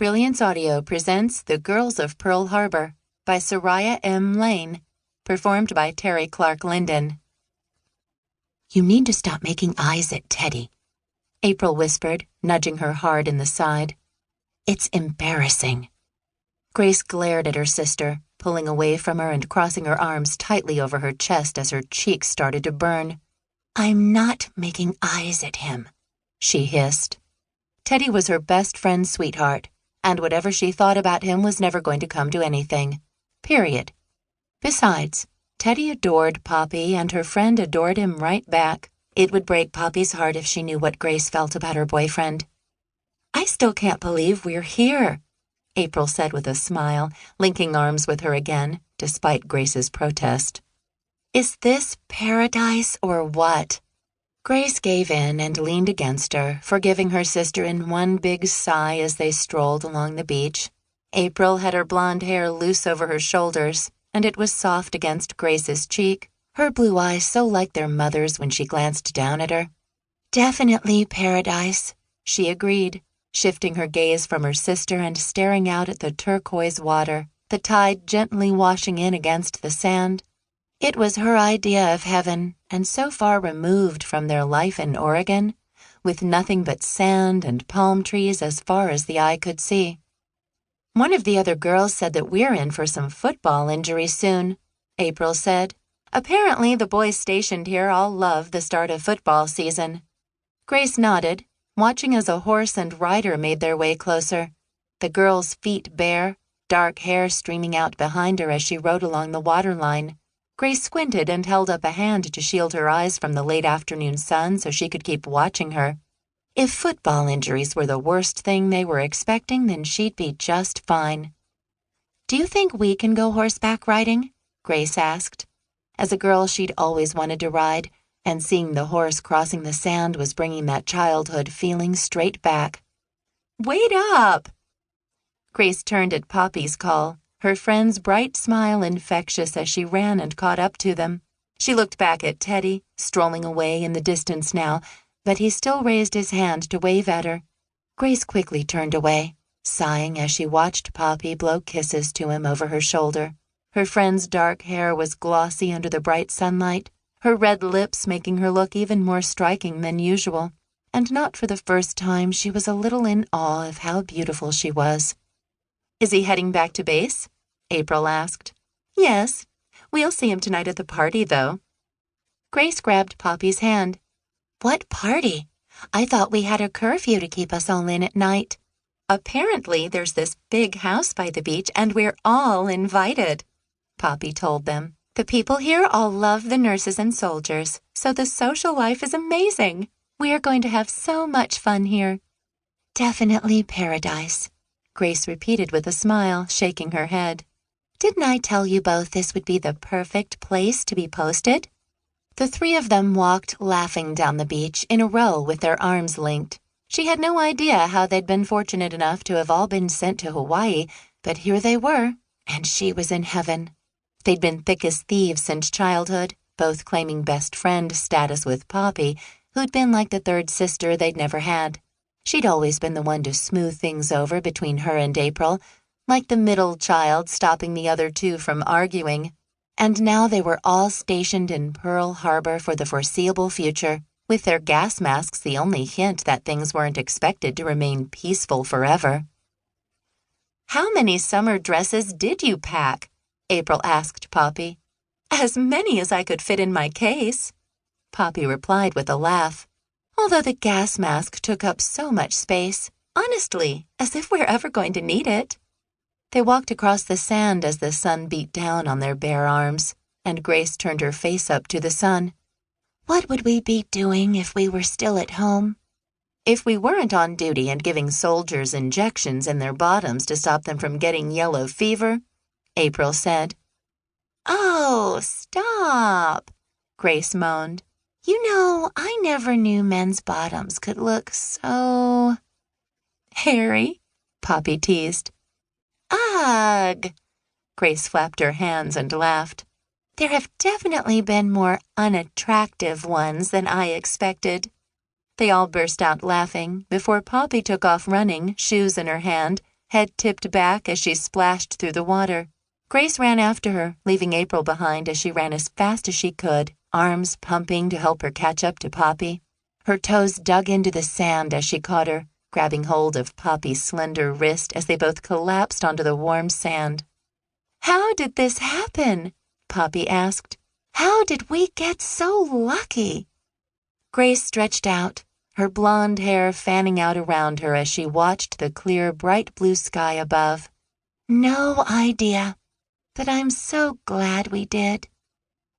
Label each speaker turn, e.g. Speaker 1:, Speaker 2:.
Speaker 1: Brilliance Audio presents The Girls of Pearl Harbor by Soraya M. Lane, performed by Terry Clark Linden. You need to stop making eyes at Teddy, April whispered, nudging her hard in the side. It's embarrassing. Grace glared at her sister, pulling away from her and crossing her arms tightly over her chest as her cheeks started to burn. I'm not making eyes at him, she hissed. Teddy was her best friend's sweetheart, and whatever she thought about him was never going to come to anything. Period. Besides, Teddy adored Poppy, and her friend adored him right back. It would break Poppy's heart if she knew what Grace felt about her boyfriend. I still can't believe we're here, April said with a smile, linking arms with her again, despite Grace's protest. Is this paradise or what? Grace gave in and leaned against her, forgiving her sister in one big sigh as they strolled along the beach. April had her blonde hair loose over her shoulders, and it was soft against Grace's cheek, her blue eyes so like their mother's when she glanced down at her. Definitely paradise, she agreed, shifting her gaze from her sister and staring out at the turquoise water, the tide gently washing in against the sand. It was her idea of heaven, and so far removed from their life in Oregon, with nothing but sand and palm trees as far as the eye could see. One of the other girls said that we're in for some football injuries soon, April said. Apparently the boys stationed here all love the start of football season. Grace nodded, watching as a horse and rider made their way closer, the girl's feet bare, dark hair streaming out behind her as she rode along the waterline. Grace squinted and held up a hand to shield her eyes from the late afternoon sun so she could keep watching her. If football injuries were the worst thing they were expecting, then she'd be just fine. Do you think we can go horseback riding? Grace asked. As a girl, she'd always wanted to ride, and seeing the horse crossing the sand was bringing that childhood feeling straight back. Wait up! Grace turned at Poppy's call, her friend's bright smile infectious as she ran and caught up to them. She looked back at Teddy, strolling away in the distance now, but he still raised his hand to wave at her. Grace quickly turned away, sighing as she watched Poppy blow kisses to him over her shoulder. Her friend's dark hair was glossy under the bright sunlight, her red lips making her look even more striking than usual, and not for the first time she was a little in awe of how beautiful she was. Is he heading back to base? April asked. Yes. We'll see him tonight at the party, though. Grace grabbed Poppy's hand. What party? I thought we had a curfew to keep us all in at night. Apparently, there's this big house by the beach, and we're all invited, Poppy told them. The people here all love the nurses and soldiers, so the social life is amazing. We are going to have so much fun here. Definitely paradise, Grace repeated with a smile, shaking her head. Didn't I tell you both this would be the perfect place to be posted? The three of them walked laughing down the beach in a row with their arms linked. She had no idea how they'd been fortunate enough to have all been sent to Hawaii, but here they were, and she was in heaven. They'd been thick as thieves since childhood, both claiming best friend status with Poppy, who'd been like the third sister they'd never had. She'd always been the one to smooth things over between her and April, like the middle child stopping the other two from arguing. And now they were all stationed in Pearl Harbor for the foreseeable future, with their gas masks the only hint that things weren't expected to remain peaceful forever. How many summer dresses did you pack? April asked Poppy. As many as I could fit in my case, Poppy replied with a laugh. Although the gas mask took up so much space, honestly, as if we're ever going to need it. They walked across the sand as the sun beat down on their bare arms, and Grace turned her face up to the sun. What would we be doing if we were still at home? If we weren't on duty and giving soldiers injections in their bottoms to stop them from getting yellow fever, April said. Oh, stop, Grace moaned. You know, I never knew men's bottoms could look so hairy, Poppy teased. Ugh! Grace flapped her hands and laughed. There have definitely been more unattractive ones than I expected. They all burst out laughing before Poppy took off running, shoes in her hand, head tipped back as she splashed through the water. Grace ran after her, leaving April behind as she ran as fast as she could, arms pumping to help her catch up to Poppy. Her toes dug into the sand as she caught her, grabbing hold of Poppy's slender wrist as they both collapsed onto the warm sand. "How did this happen?" Poppy asked. "How did we get so lucky?" Grace stretched out, her blonde hair fanning out around her as she watched the clear, bright blue sky above. "No idea, but I'm so glad we did."